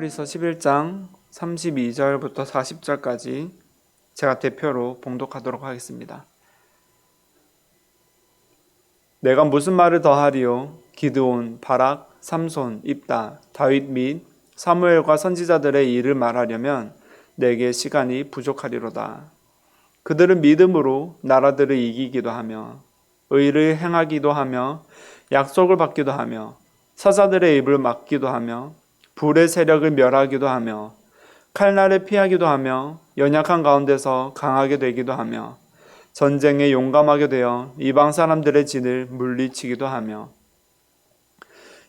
히브리서 11장 32절부터 40절까지 제가 대표로 봉독하도록 하겠습니다. 내가 무슨 말을 더하리요? 기드온, 바락, 삼손, 입다, 다윗 및 사무엘과 선지자들의 일을 말하려면 내게 시간이 부족하리로다. 그들은 믿음으로 나라들을 이기기도 하며 의를 행하기도 하며 약속을 받기도 하며 사자들의 입을 막기도 하며 불의 세력을 멸하기도 하며 칼날을 피하기도 하며 연약한 가운데서 강하게 되기도 하며 전쟁에 용감하게 되어 이방 사람들의 진을 물리치기도 하며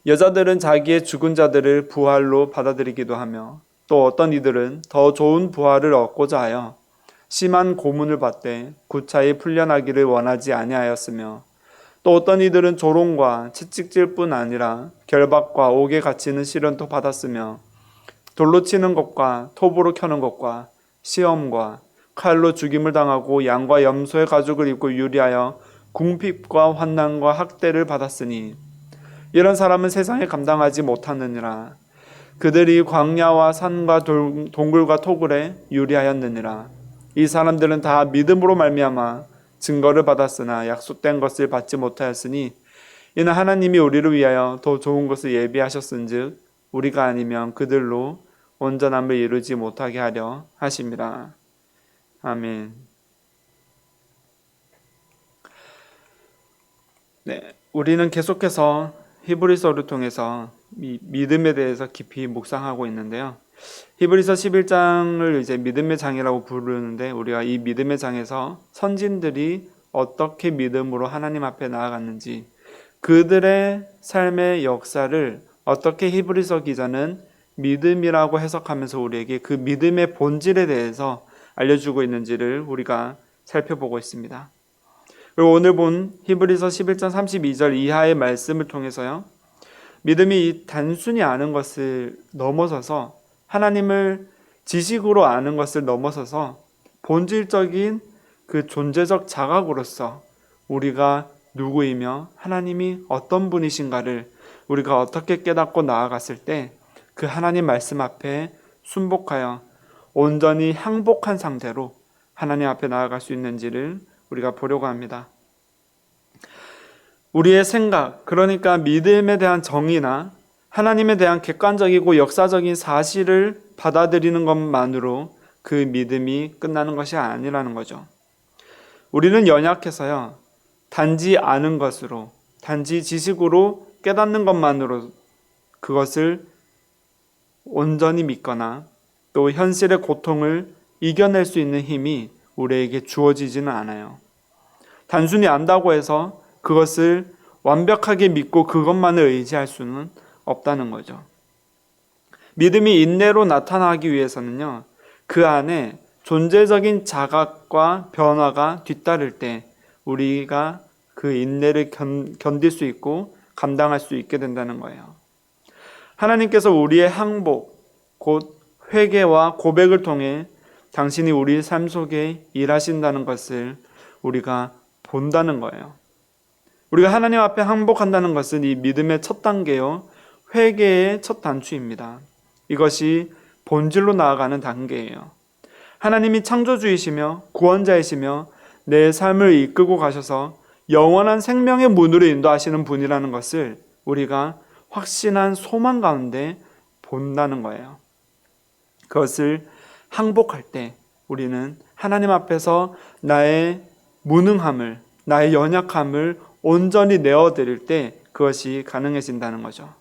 여자들은 자기의 죽은 자들을 부활로 받아들이기도 하며 또 어떤 이들은 더 좋은 부활을 얻고자 하여 심한 고문을 받되 구차히 풀려나기를 원하지 아니하였으며 또 어떤 이들은 조롱과 채찍질 뿐 아니라 결박과 옥에 갇히는 시련도 받았으며 돌로 치는 것과 톱으로 켜는 것과 시험과 칼로 죽임을 당하고 양과 염소의 가죽을 입고 유리하여 궁핍과 환난과 학대를 받았으니 이런 사람은 세상에 감당하지 못하느니라. 그들이 광야와 산과 동굴과 토굴에 유리하였느니라. 이 사람들은 다 믿음으로 말미암아 증거를 받았으나 약속된 것을 받지 못하였으니 이는 하나님이 우리를 위하여 더 좋은 것을 예비하셨은즉 우리가 아니면 그들로 온전함을 이루지 못하게 하려 하심이라. 아멘. 우리는 계속해서 히브리서를 통해서 믿음에 대해서 깊이 묵상하고 있는데요. 히브리서 11장을 이제 믿음의 장이라고 부르는데 우리가 이 믿음의 장에서 선진들이 어떻게 믿음으로 하나님 앞에 나아갔는지 그들의 삶의 역사를 어떻게 히브리서 기자는 믿음이라고 해석하면서 우리에게 그 믿음의 본질에 대해서 알려주고 있는지를 우리가 살펴보고 있습니다. 그리고 오늘 본 히브리서 11장 32절 이하의 말씀을 통해서요, 믿음이 단순히 아는 것을 넘어서서 하나님을 지식으로 아는 것을 넘어서서 본질적인 그 존재적 자각으로서 우리가 누구이며 하나님이 어떤 분이신가를 우리가 어떻게 깨닫고 나아갔을 때 그 하나님 말씀 앞에 순복하여 온전히 항복한 상태로 하나님 앞에 나아갈 수 있는지를 우리가 보려고 합니다. 우리의 생각, 그러니까 믿음에 대한 정의나 하나님에 대한 객관적이고 역사적인 사실을 받아들이는 것만으로 그 믿음이 끝나는 것이 아니라는 거죠. 우리는 연약해서요, 단지 아는 것으로, 단지 지식으로 깨닫는 것만으로 그것을 온전히 믿거나 또 현실의 고통을 이겨낼 수 있는 힘이 우리에게 주어지지는 않아요. 단순히 안다고 해서 그것을 완벽하게 믿고 그것만을 의지할 수는 없다는 거죠. 믿음이 인내로 나타나기 위해서는요, 그 안에 존재적인 자각과 변화가 뒤따를 때 우리가 그 인내를 견딜 수 있고 감당할 수 있게 된다는 거예요. 하나님께서 우리의 항복, 곧 회개와 고백을 통해 당신이 우리 삶 속에 일하신다는 것을 우리가 본다는 거예요. 우리가 하나님 앞에 항복한다는 것은 이 믿음의 첫 단계요, 회개의 첫 단추입니다. 이것이 본질로 나아가는 단계예요. 하나님이 창조주이시며 구원자이시며 내 삶을 이끌고 가셔서 영원한 생명의 문으로 인도하시는 분이라는 것을 우리가 확신한 소망 가운데 본다는 거예요. 그것을 항복할 때 우리는 하나님 앞에서 나의 무능함을, 나의 연약함을 온전히 내어드릴 때 그것이 가능해진다는 거죠.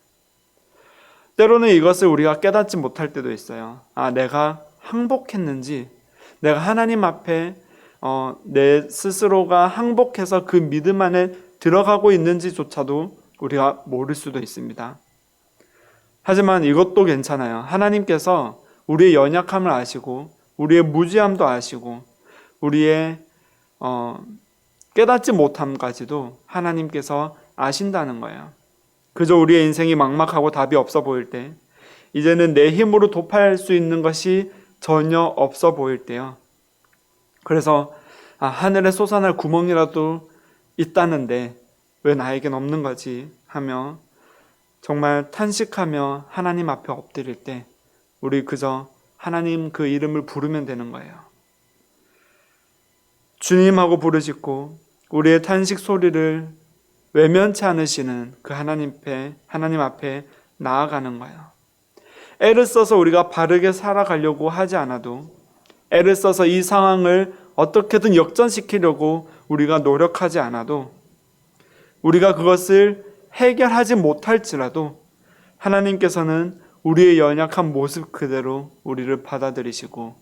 때로는 이것을 우리가 깨닫지 못할 때도 있어요. 내가 항복했는지, 내가 하나님 앞에 내 스스로가 항복해서 그 믿음 안에 들어가고 있는지조차도 우리가 모를 수도 있습니다. 하지만 이것도 괜찮아요. 하나님께서 우리의 연약함을 아시고 우리의 무지함도 아시고 우리의 깨닫지 못함까지도 하나님께서 아신다는 거예요. 그저 우리의 인생이 막막하고 답이 없어 보일 때, 이제는 내 힘으로 도파할 수 있는 것이 전혀 없어 보일 때요. 그래서 하늘에 솟아날 구멍이라도 있다는데 왜 나에겐 없는 거지 하며 정말 탄식하며 하나님 앞에 엎드릴 때 우리 그저 하나님 그 이름을 부르면 되는 거예요. 주님하고 부르짖고 우리의 탄식 소리를 외면치 않으시는 그 하나님 앞에 나아가는 거예요. 애를 써서 우리가 바르게 살아가려고 하지 않아도, 애를 써서 이 상황을 어떻게든 역전시키려고 우리가 노력하지 않아도, 우리가 그것을 해결하지 못할지라도 하나님께서는 우리의 연약한 모습 그대로 우리를 받아들이시고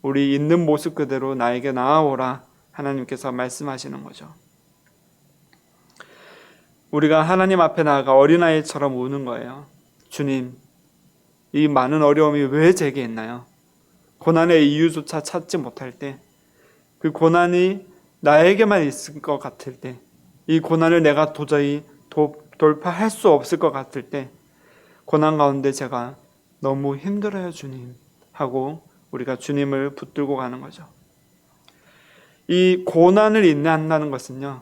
우리 있는 모습 그대로 나에게 나아오라 하나님께서 말씀하시는 거죠. 우리가 하나님 앞에 나아가 어린아이처럼 우는 거예요. 주님, 이 많은 어려움이 왜 제게 있나요? 고난의 이유조차 찾지 못할 때, 그 고난이 나에게만 있을 것 같을 때, 이 고난을 내가 도저히 돌파할 수 없을 것 같을 때, 고난 가운데 제가 너무 힘들어요 주님 하고 우리가 주님을 붙들고 가는 거죠. 이 고난을 인내한다는 것은요,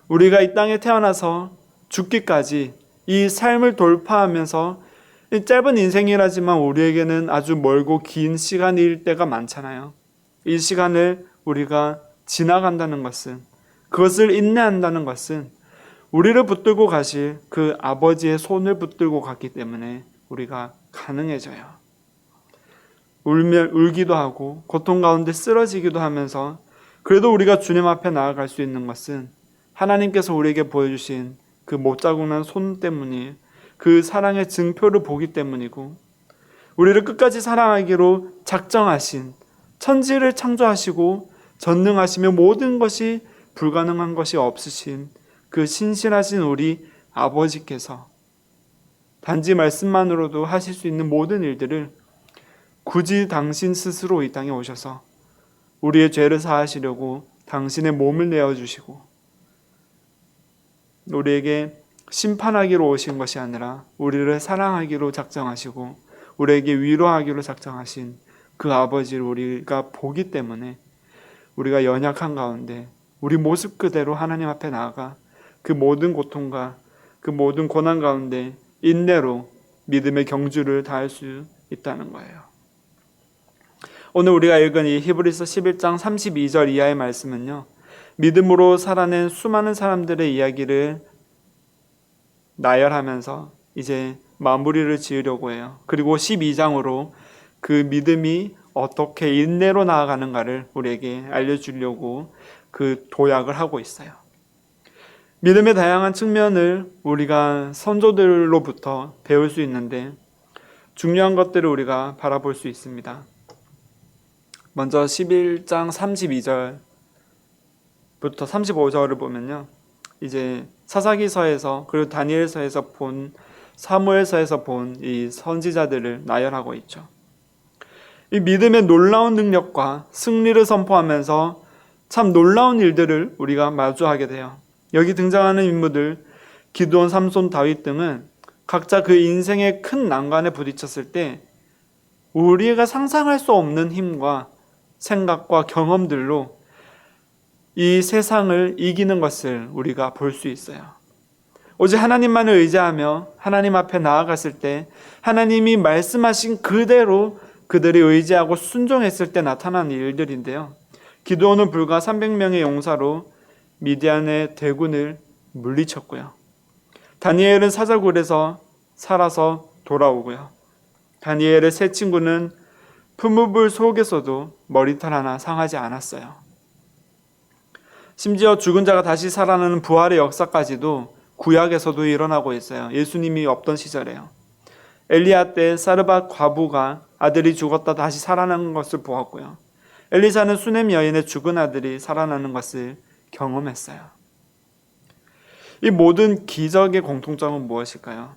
우리가 이 땅에 태어나서 죽기까지 이 삶을 돌파하면서 짧은 인생이라지만 우리에게는 아주 멀고 긴 시간일 때가 많잖아요. 이 시간을 우리가 지나간다는 것은, 그것을 인내한다는 것은 우리를 붙들고 가실 그 아버지의 손을 붙들고 갔기 때문에 우리가 가능해져요. 울기도 하고 고통 가운데 쓰러지기도 하면서 그래도 우리가 주님 앞에 나아갈 수 있는 것은 하나님께서 우리에게 보여주신 그 못자국난 손 때문이, 그 사랑의 증표를 보기 때문이고, 우리를 끝까지 사랑하기로 작정하신, 천지를 창조하시고 전능하시며 모든 것이 불가능한 것이 없으신 그 신실하신 우리 아버지께서 단지 말씀만으로도 하실 수 있는 모든 일들을 굳이 당신 스스로 이 땅에 오셔서 우리의 죄를 사하시려고 당신의 몸을 내어주시고 우리에게 심판하기로 오신 것이 아니라 우리를 사랑하기로 작정하시고 우리에게 위로하기로 작정하신 그 아버지를 우리가 보기 때문에 우리가 연약한 가운데 우리 모습 그대로 하나님 앞에 나아가 그 모든 고통과 그 모든 고난 가운데 인내로 믿음의 경주를 다할 수 있다는 거예요. 오늘 우리가 읽은 이 히브리서 11장 32절 이하의 말씀은요, 믿음으로 살아낸 수많은 사람들의 이야기를 나열하면서 이제 마무리를 지으려고 해요. 그리고 12장으로 그 믿음이 어떻게 인내로 나아가는가를 우리에게 알려주려고 그 도약을 하고 있어요. 믿음의 다양한 측면을 우리가 선조들로부터 배울 수 있는데 중요한 것들을 우리가 바라볼 수 있습니다. 먼저 11장 32절부터 35절을 보면요, 이제 사사기서에서 그리고 다니엘서에서 본, 사무엘서에서 본 이 선지자들을 나열하고 있죠. 이 믿음의 놀라운 능력과 승리를 선포하면서 참 놀라운 일들을 우리가 마주하게 돼요. 여기 등장하는 인물들 기드온, 삼손, 다윗 등은 각자 그 인생의 큰 난관에 부딪혔을 때 우리가 상상할 수 없는 힘과 생각과 경험들로 이 세상을 이기는 것을 우리가 볼 수 있어요. 오직 하나님만을 의지하며 하나님 앞에 나아갔을 때 하나님이 말씀하신 그대로 그들이 의지하고 순종했을 때 나타난 일들인데요. 기드온은 불과 300명의 용사로 미디안의 대군을 물리쳤고요. 다니엘은 사자굴에서 살아서 돌아오고요. 다니엘의 세 친구는 풀무불 속에서도 머리털 하나 상하지 않았어요. 심지어 죽은 자가 다시 살아나는 부활의 역사까지도 구약에서도 일어나고 있어요. 예수님이 없던 시절에요. 엘리야 때 사르밧 과부가 아들이 죽었다 다시 살아나는 것을 보았고요. 엘리사는 수넴 여인의 죽은 아들이 살아나는 것을 경험했어요. 이 모든 기적의 공통점은 무엇일까요?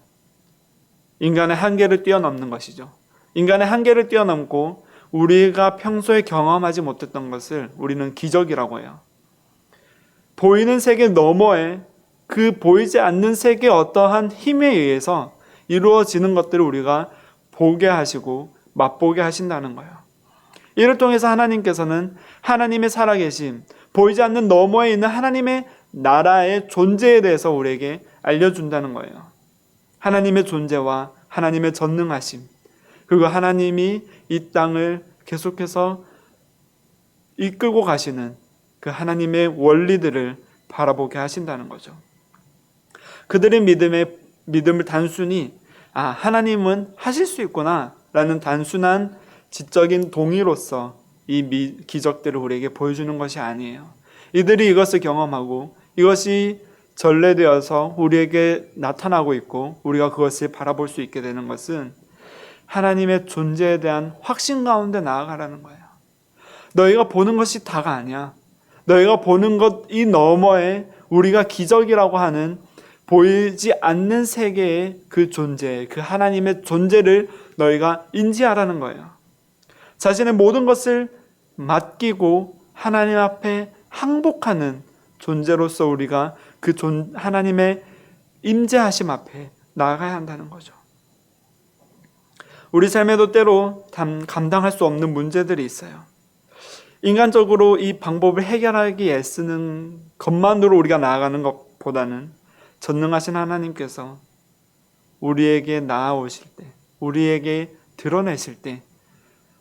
인간의 한계를 뛰어넘는 것이죠. 인간의 한계를 뛰어넘고 우리가 평소에 경험하지 못했던 것을 우리는 기적이라고 해요. 보이는 세계 너머에 그 보이지 않는 세계의 어떠한 힘에 의해서 이루어지는 것들을 우리가 보게 하시고 맛보게 하신다는 거예요. 이를 통해서 하나님께서는 하나님의 살아계심, 보이지 않는 너머에 있는 하나님의 나라의 존재에 대해서 우리에게 알려준다는 거예요. 하나님의 존재와 하나님의 전능하심, 그리고 하나님이 이 땅을 계속해서 이끌고 가시는 그 하나님의 원리들을 바라보게 하신다는 거죠. 그들의 믿음을 단순히 하나님은 하실 수 있구나 라는 단순한 지적인 동의로서 이 기적들을 우리에게 보여주는 것이 아니에요. 이들이 이것을 경험하고 이것이 전래되어서 우리에게 나타나고 있고 우리가 그것을 바라볼 수 있게 되는 것은 하나님의 존재에 대한 확신 가운데 나아가라는 거예요. 너희가 보는 것이 다가 아니야. 너희가 보는 것 이 너머에 우리가 기적이라고 하는 보이지 않는 세계의 그 존재, 그 하나님의 존재를 너희가 인지하라는 거예요. 자신의 모든 것을 맡기고 하나님 앞에 항복하는 존재로서 우리가 그 하나님의 임재하심 앞에 나아가야 한다는 거죠. 우리 삶에도 때로 감당할 수 없는 문제들이 있어요. 인간적으로 이 방법을 해결하기 애쓰는 것만으로 우리가 나아가는 것보다는 전능하신 하나님께서 우리에게 나아오실 때, 우리에게 드러내실 때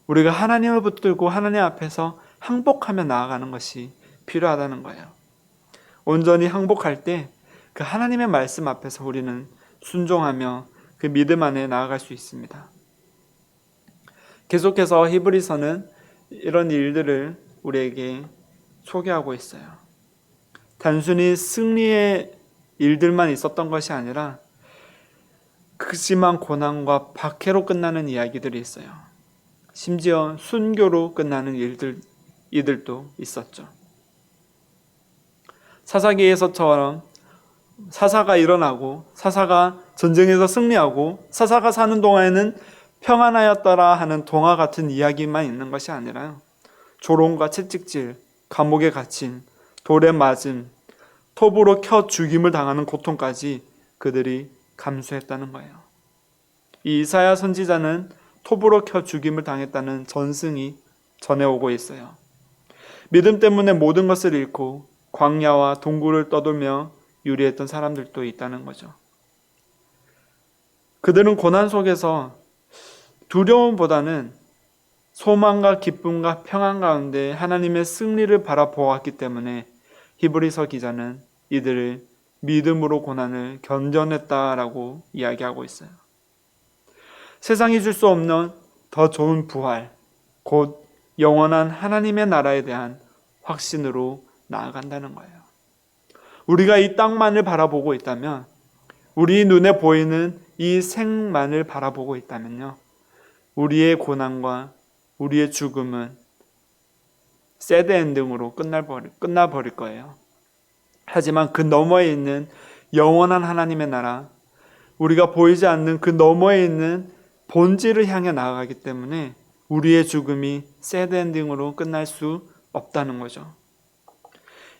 우리가 하나님을 붙들고 하나님 앞에서 항복하며 나아가는 것이 필요하다는 거예요. 온전히 항복할 때 그 하나님의 말씀 앞에서 우리는 순종하며 그 믿음 안에 나아갈 수 있습니다. 계속해서 히브리서는 이런 일들을 우리에게 소개하고 있어요. 단순히 승리의 일들만 있었던 것이 아니라 극심한 고난과 박해로 끝나는 이야기들이 있어요. 심지어 순교로 끝나는 이들도 있었죠. 사사기에서처럼 사사가 일어나고 사사가 전쟁에서 승리하고 사사가 사는 동안에는 평안하였더라 하는 동화 같은 이야기만 있는 것이 아니라요. 조롱과 채찍질, 감옥에 갇힌, 돌에 맞은, 톱으로 켜 죽임을 당하는 고통까지 그들이 감수했다는 거예요. 이 이사야 선지자는 톱으로 켜 죽임을 당했다는 전승이 전해오고 있어요. 믿음 때문에 모든 것을 잃고 광야와 동굴을 떠돌며 유리했던 사람들도 있다는 거죠. 그들은 고난 속에서 두려움보다는 소망과 기쁨과 평안 가운데 하나님의 승리를 바라보았기 때문에 히브리서 기자는 이들을 믿음으로 고난을 견뎌냈다라고 이야기하고 있어요. 세상이 줄 수 없는 더 좋은 부활, 곧 영원한 하나님의 나라에 대한 확신으로 나아간다는 거예요. 우리가 이 땅만을 바라보고 있다면, 우리 눈에 보이는 이 생만을 바라보고 있다면요, 우리의 고난과 우리의 죽음은 새드 엔딩으로 끝나버릴 거예요. 하지만 그 너머에 있는 영원한 하나님의 나라, 우리가 보이지 않는 그 너머에 있는 본질을 향해 나아가기 때문에 우리의 죽음이 새드 엔딩으로 끝날 수 없다는 거죠.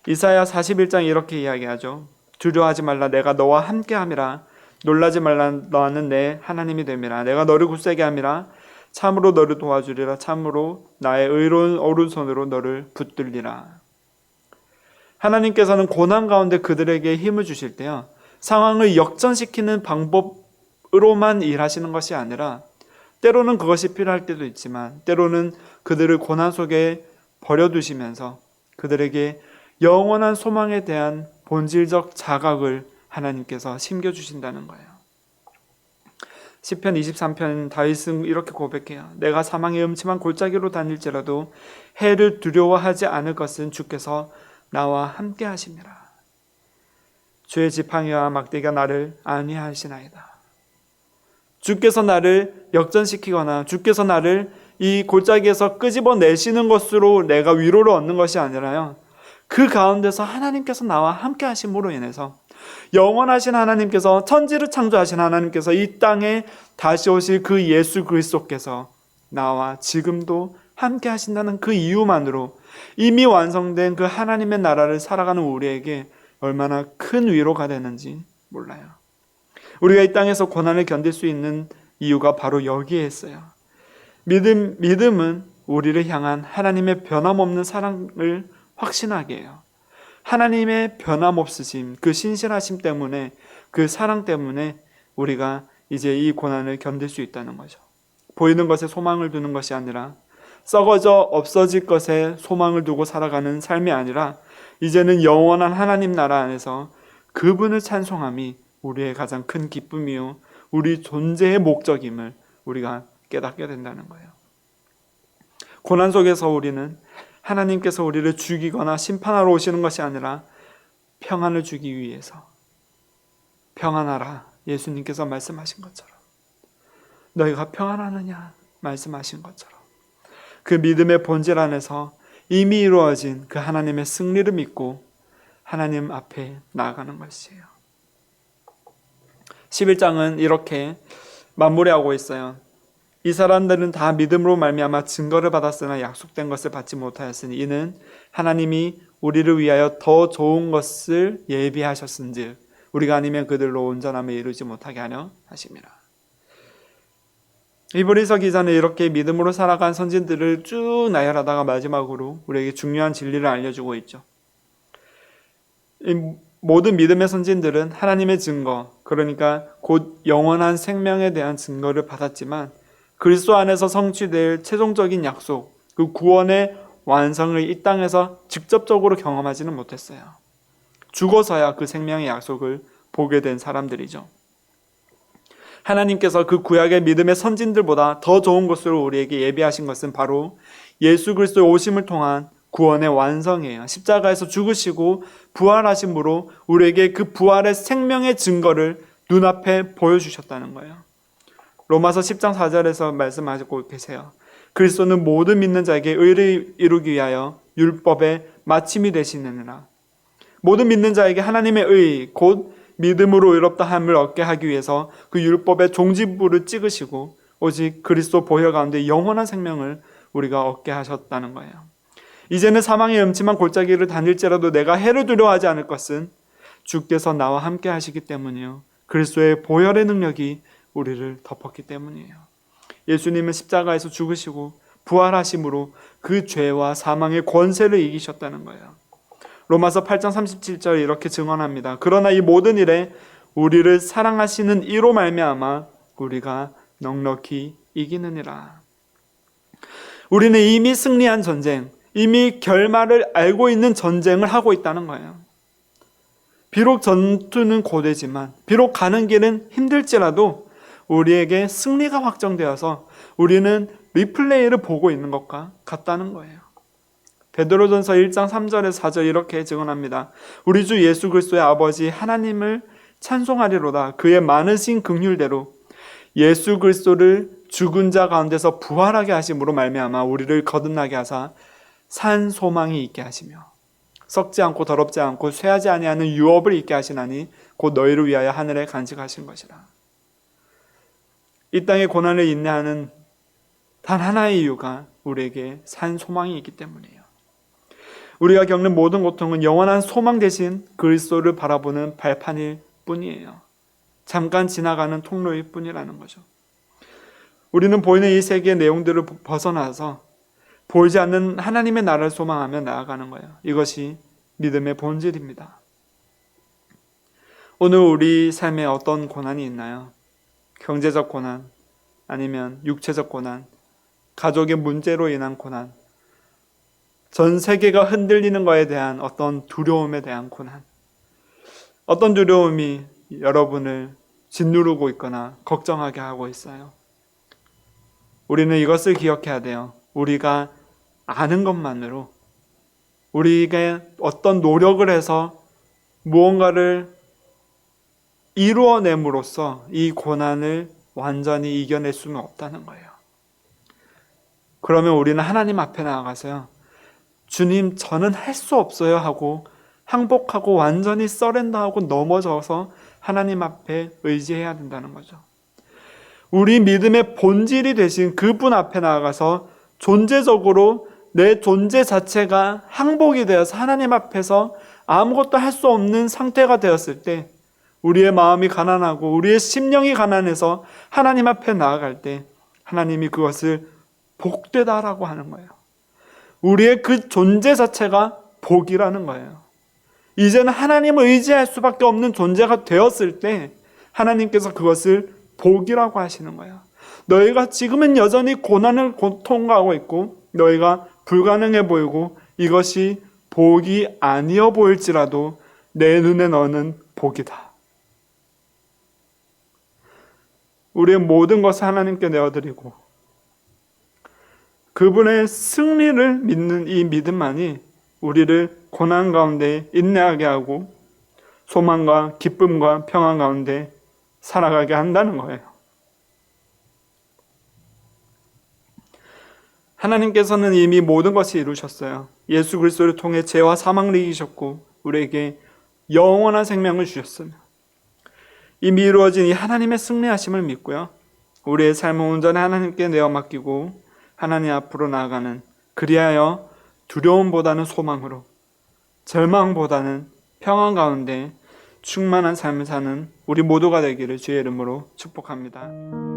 이사야 41장 이렇게 이야기하죠. 두려워하지 말라, 내가 너와 함께함이라. 놀라지 말라, 너는 내 하나님이 됨이라. 내가 너를 굳세게 함이라. 참으로 너를 도와주리라. 참으로 나의 의로운 오른손으로 너를 붙들리라. 하나님께서는 고난 가운데 그들에게 힘을 주실 때요, 상황을 역전시키는 방법으로만 일하시는 것이 아니라 때로는 그것이 필요할 때도 있지만 때로는 그들을 고난 속에 버려두시면서 그들에게 영원한 소망에 대한 본질적 자각을 하나님께서 심겨주신다는 거예요. 시편 23편 다윗은 이렇게 고백해요. 내가 사망의 음침한 골짜기로 다닐지라도 해를 두려워하지 않을 것은 주께서 나와 함께 하심이라. 주의 지팡이와 막대기가 나를 안위하시나이다. 주께서 나를 역전시키거나 주께서 나를 이 골짜기에서 끄집어내시는 것으로 내가 위로를 얻는 것이 아니라요, 그 가운데서 하나님께서 나와 함께 하심으로 인해서 영원하신 하나님께서, 천지를 창조하신 하나님께서 이 땅에 다시 오실 그 예수 그리스도께서 나와 지금도 함께 하신다는 그 이유만으로 이미 완성된 그 하나님의 나라를 살아가는 우리에게 얼마나 큰 위로가 되는지 몰라요. 우리가 이 땅에서 고난을 견딜 수 있는 이유가 바로 여기에 있어요. 믿음은 우리를 향한 하나님의 변함없는 사랑을 확신하게 해요. 하나님의 변함없으심, 그 신실하심 때문에, 그 사랑 때문에 우리가 이제 이 고난을 견딜 수 있다는 거죠. 보이는 것에 소망을 두는 것이 아니라 썩어져 없어질 것에 소망을 두고 살아가는 삶이 아니라 이제는 영원한 하나님 나라 안에서 그분을 찬송함이 우리의 가장 큰 기쁨이요 우리 존재의 목적임을 우리가 깨닫게 된다는 거예요. 고난 속에서 우리는 하나님께서 우리를 죽이거나 심판하러 오시는 것이 아니라 평안을 주기 위해서 평안하라 예수님께서 말씀하신 것처럼 너희가 평안하느냐 말씀하신 것처럼 그 믿음의 본질 안에서 이미 이루어진 그 하나님의 승리를 믿고 하나님 앞에 나아가는 것이에요. 11장은 이렇게 마무리하고 있어요. 이 사람들은 다 믿음으로 말미암아 증거를 받았으나 약속된 것을 받지 못하였으니 이는 하나님이 우리를 위하여 더 좋은 것을 예비하셨은즉 우리가 아니면 그들로 온전함에 이르지 못하게 하려 하심이라. 히브리서 기자는 이렇게 믿음으로 살아간 선진들을 쭉 나열하다가 마지막으로 우리에게 중요한 진리를 알려주고 있죠. 이 모든 믿음의 선진들은 하나님의 증거, 그러니까 곧 영원한 생명에 대한 증거를 받았지만 그리스도 안에서 성취될 최종적인 약속, 그 구원의 완성을 이 땅에서 직접적으로 경험하지는 못했어요. 죽어서야 그 생명의 약속을 보게 된 사람들이죠. 하나님께서 그 구약의 믿음의 선진들보다 더 좋은 것으로 우리에게 예비하신 것은 바로 예수 그리스도의 오심을 통한 구원의 완성이에요. 십자가에서 죽으시고 부활하심으로 우리에게 그 부활의 생명의 증거를 눈앞에 보여주셨다는 거예요. 로마서 10장 4절에서 말씀하시고 계세요. 그리스도는 모든 믿는 자에게 의를 이루기 위하여 율법의 마침이 되시느니라. 모든 믿는 자에게 하나님의 의, 곧 믿음으로 의롭다 함을 얻게 하기 위해서 그 율법의 종지부를 찍으시고 오직 그리스도 보혈 가운데 영원한 생명을 우리가 얻게 하셨다는 거예요. 이제는 사망의 음침한 골짜기를 다닐지라도 내가 해를 두려워하지 않을 것은 주께서 나와 함께 하시기 때문이요 그리스도의 보혈의 능력이 우리를 덮었기 때문이에요. 예수님은 십자가에서 죽으시고 부활하심으로 그 죄와 사망의 권세를 이기셨다는 거예요. 로마서 8장 37절 이렇게 증언합니다. 그러나 이 모든 일에 우리를 사랑하시는 이로 말미암아 우리가 넉넉히 이기느니라. 우리는 이미 승리한 전쟁, 이미 결말을 알고 있는 전쟁을 하고 있다는 거예요. 비록 전투는 고되지만, 비록 가는 길은 힘들지라도 우리에게 승리가 확정되어서 우리는 리플레이를 보고 있는 것과 같다는 거예요. 베드로전서 1장 3절에서 4절 이렇게 증언합니다. 우리 주 예수 그리스도의 아버지 하나님을 찬송하리로다. 그의 많으신 긍휼대로 예수 그리스도를 죽은 자 가운데서 부활하게 하심으로 말미암아 우리를 거듭나게 하사 산 소망이 있게 하시며 썩지 않고 더럽지 않고 쇠하지 아니하는 유업을 있게 하시나니 곧 너희를 위하여 하늘에 간직하신 것이라. 이 땅의 고난을 인내하는 단 하나의 이유가 우리에게 산 소망이 있기 때문이에요. 우리가 겪는 모든 고통은 영원한 소망 대신 그리스도를 바라보는 발판일 뿐이에요. 잠깐 지나가는 통로일 뿐이라는 거죠. 우리는 보이는 이 세계의 내용들을 벗어나서 보이지 않는 하나님의 나라를 소망하며 나아가는 거예요. 이것이 믿음의 본질입니다. 오늘 우리 삶에 어떤 고난이 있나요? 경제적 고난, 아니면 육체적 고난, 가족의 문제로 인한 고난, 전 세계가 흔들리는 것에 대한 어떤 두려움에 대한 고난, 어떤 두려움이 여러분을 짓누르고 있거나 걱정하게 하고 있어요. 우리는 이것을 기억해야 돼요. 우리가 아는 것만으로 우리가 어떤 노력을 해서 무언가를 이루어냄으로써 이 고난을 완전히 이겨낼 수는 없다는 거예요. 그러면 우리는 하나님 앞에 나아가서요. 주님, 저는 할 수 없어요 하고 항복하고 완전히 서렌더하고 넘어져서 하나님 앞에 의지해야 된다는 거죠. 우리 믿음의 본질이 되신 그분 앞에 나아가서 존재적으로 내 존재 자체가 항복이 되어서 하나님 앞에서 아무것도 할 수 없는 상태가 되었을 때 우리의 마음이 가난하고 우리의 심령이 가난해서 하나님 앞에 나아갈 때 하나님이 그것을 복되다라고 하는 거예요. 우리의 그 존재 자체가 복이라는 거예요. 이제는 하나님을 의지할 수밖에 없는 존재가 되었을 때 하나님께서 그것을 복이라고 하시는 거예요. 너희가 지금은 여전히 고난을 통과하고 있고 너희가 불가능해 보이고 이것이 복이 아니어 보일지라도 내 눈에 너는 복이다. 우리의 모든 것을 하나님께 내어드리고 그분의 승리를 믿는 이 믿음만이 우리를 고난 가운데 인내하게 하고 소망과 기쁨과 평안 가운데 살아가게 한다는 거예요. 하나님께서는 이미 모든 것을 이루셨어요. 예수 그리스도를 통해 죄와 사망을 이기셨고 우리에게 영원한 생명을 주셨습니다. 이미 이루어진 이 하나님의 승리하심을 믿고요. 우리의 삶을 온전히 하나님께 내어 맡기고 하나님 앞으로 나아가는, 그리하여 두려움보다는 소망으로, 절망보다는 평안 가운데 충만한 삶을 사는 우리 모두가 되기를 주의 이름으로 축복합니다.